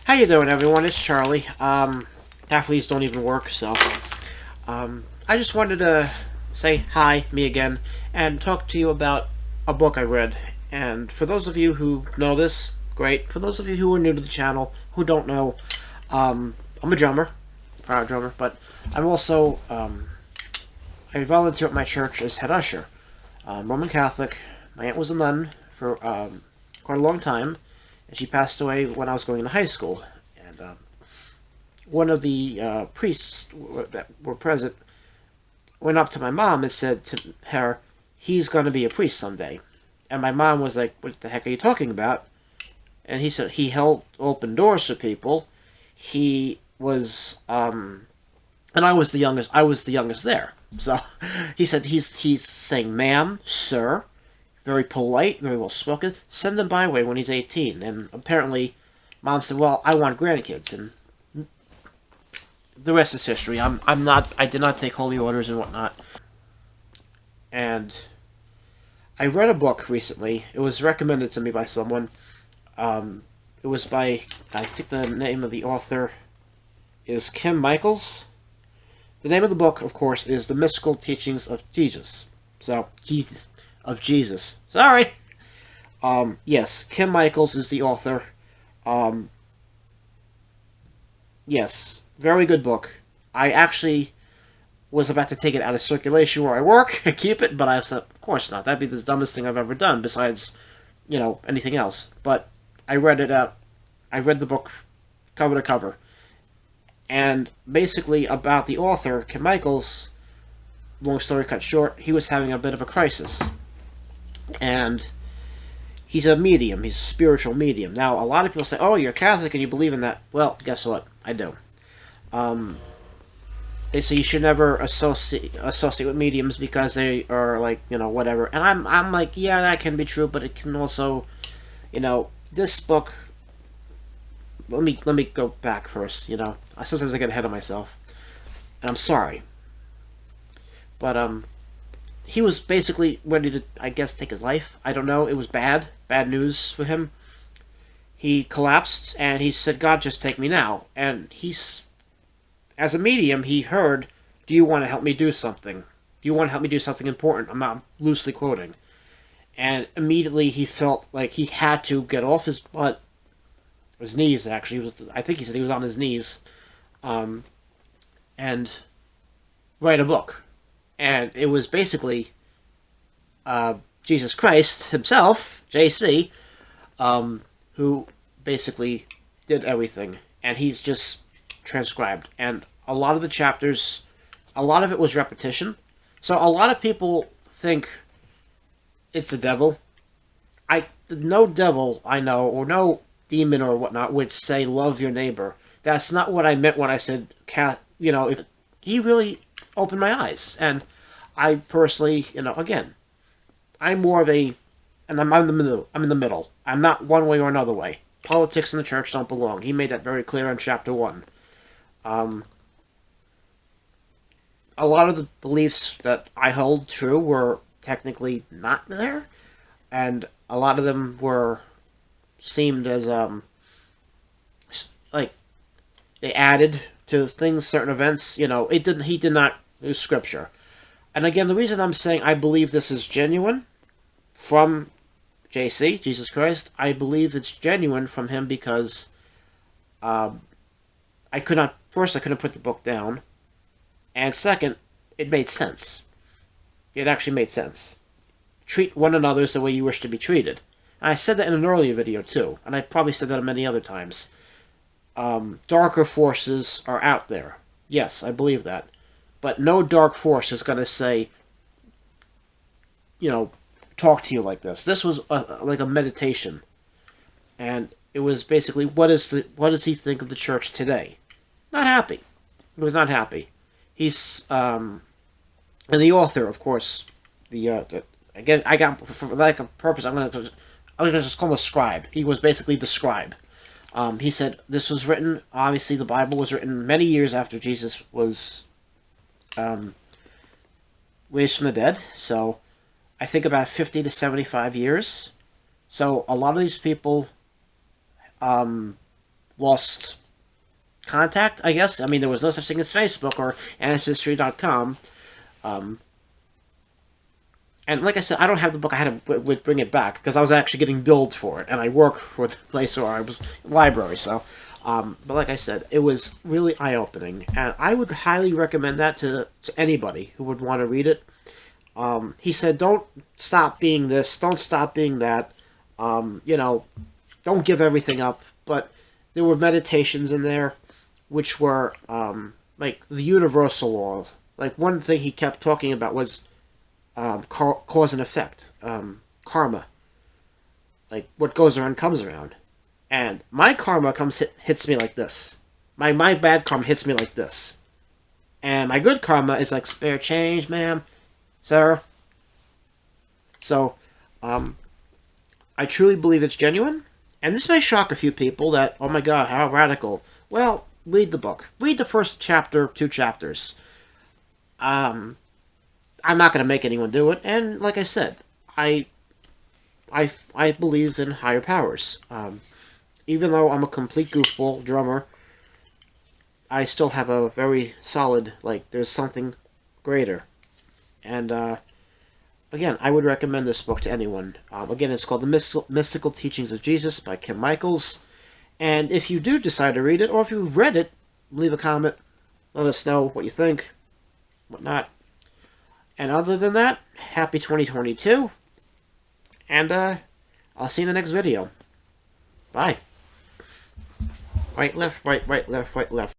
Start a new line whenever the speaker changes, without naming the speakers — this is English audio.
How you doing, everyone? It's Charlie. Half of these don't even work, so I just wanted to say hi, me again, and talk to you about a book I read. And for those of you who know this, great. For those of you who are new to the channel, who don't know, I'm a drummer, proud drummer, but I'm also I volunteer at my church as head usher. Roman Catholic. My aunt was a nun for quite a long time, and she passed away when I was going to high school. And one of the priests that were present went up to my mom and said to her, "He's going to be a priest someday." And my mom was like, "What the heck are you talking about?" And he said he helped open doors for people. He was, and I was the youngest. I was the youngest there. So he said he's saying, "Ma'am, sir." Very polite, very well spoken. Send him my way when he's 18. And apparently, Mom said, "Well, I want grandkids," and the rest is history. I did not take holy orders and whatnot. And I read a book recently. It was recommended to me by someone. It was by, I think the name of the author is Kim Michaels. The name of the book, of course, is The Mystical Teachings of Jesus. So, Jesus. Sorry. Yes, Kim Michaels is the author. Yes, very good book. I actually was about to take it out of circulation where I work and keep it, but I said, of course not. That'd be the dumbest thing I've ever done, besides, anything else. But I read it out. I read the book cover to cover. And basically about the author, Kim Michaels, long story cut short, he was having a bit of a crisis. And he's a medium. He's a spiritual medium. Now, a lot of people say, "Oh, you're Catholic and you believe in that." Well, guess what? I do. They say you should never associate with mediums because they are like, whatever. And I'm like, yeah, that can be true, but it can also, this book. Let me go back first. Sometimes I get ahead of myself, and I'm sorry. But he was basically ready to, I guess, take his life. I don't know. It was bad news for him. He collapsed, and he said, "God, just take me now." And as a medium, he heard, "Do you want to help me do something? Do you want to help me do something important?" I'm not loosely quoting. And immediately he felt like he had to get off his butt, his knees actually. I think he said he was on his knees, and write a book. And it was basically Jesus Christ himself, JC, who basically did everything. And he's just transcribed. And a lot of the chapters, a lot of it was repetition. So a lot of people think it's a devil. No devil I know, or no demon or whatnot, would say, "Love your neighbor." That's not what I meant when I said, if he really opened my eyes. And I personally, again, I'm more of a, and I'm in the middle. I'm in the middle. I'm not one way or another way. Politics and the church don't belong. He made that very clear in chapter 1. A lot of the beliefs that I hold true were technically not there, and a lot of them seemed as like they added to things, certain events. He did not use scripture. And again, the reason I'm saying I believe this is genuine from JC, Jesus Christ, I believe it's genuine from him because I couldn't put the book down, and second, it made sense. It actually made sense. Treat one another the way you wish to be treated. And I said that in an earlier video too, and I probably said that many other times. Darker forces are out there. Yes, I believe that. But no dark force is going to say, talk to you like this. This was like a meditation. And it was basically, what does he think of the church today? Not happy. He was not happy. He's, and the author, of course, again, I got, for lack of purpose, I'm going to just call him a scribe. He was basically the scribe. He said this was written, obviously the Bible was written many years after Jesus was raised from the dead. So I think about 50 to 75 years. So a lot of these people lost contact, I guess. I mean, there was no such thing as Facebook or Ancestry.com. And like I said, I don't have the book. I had to bring it back because I was actually getting billed for it, and I work for the place where I was library. So, but like I said, it was really eye-opening, and I would highly recommend that to anybody who would want to read it. He said, "Don't stop being this. Don't stop being that. Don't give everything up." But there were meditations in there, which were like the universal laws. Like one thing he kept talking about was cause and effect, karma. Like what goes around comes around, and my karma hits me like this. My bad karma hits me like this, and my good karma is like spare change, ma'am, sir. So, I truly believe it's genuine, and this may shock a few people that, oh my god, how radical. Well, read the book. Read the first chapter, 2 chapters. I'm not going to make anyone do it, and like I said, I believe in higher powers. Even though I'm a complete goofball drummer, I still have a very solid, like, there's something greater. And, again, I would recommend this book to anyone. Again, it's called The Mystical Teachings of Jesus by Kim Michaels. And if you do decide to read it, or if you've read it, leave a comment. Let us know what you think, whatnot. And other than that, happy 2022. And I'll see you in the next video. Bye. Right, left, right, left, right, left.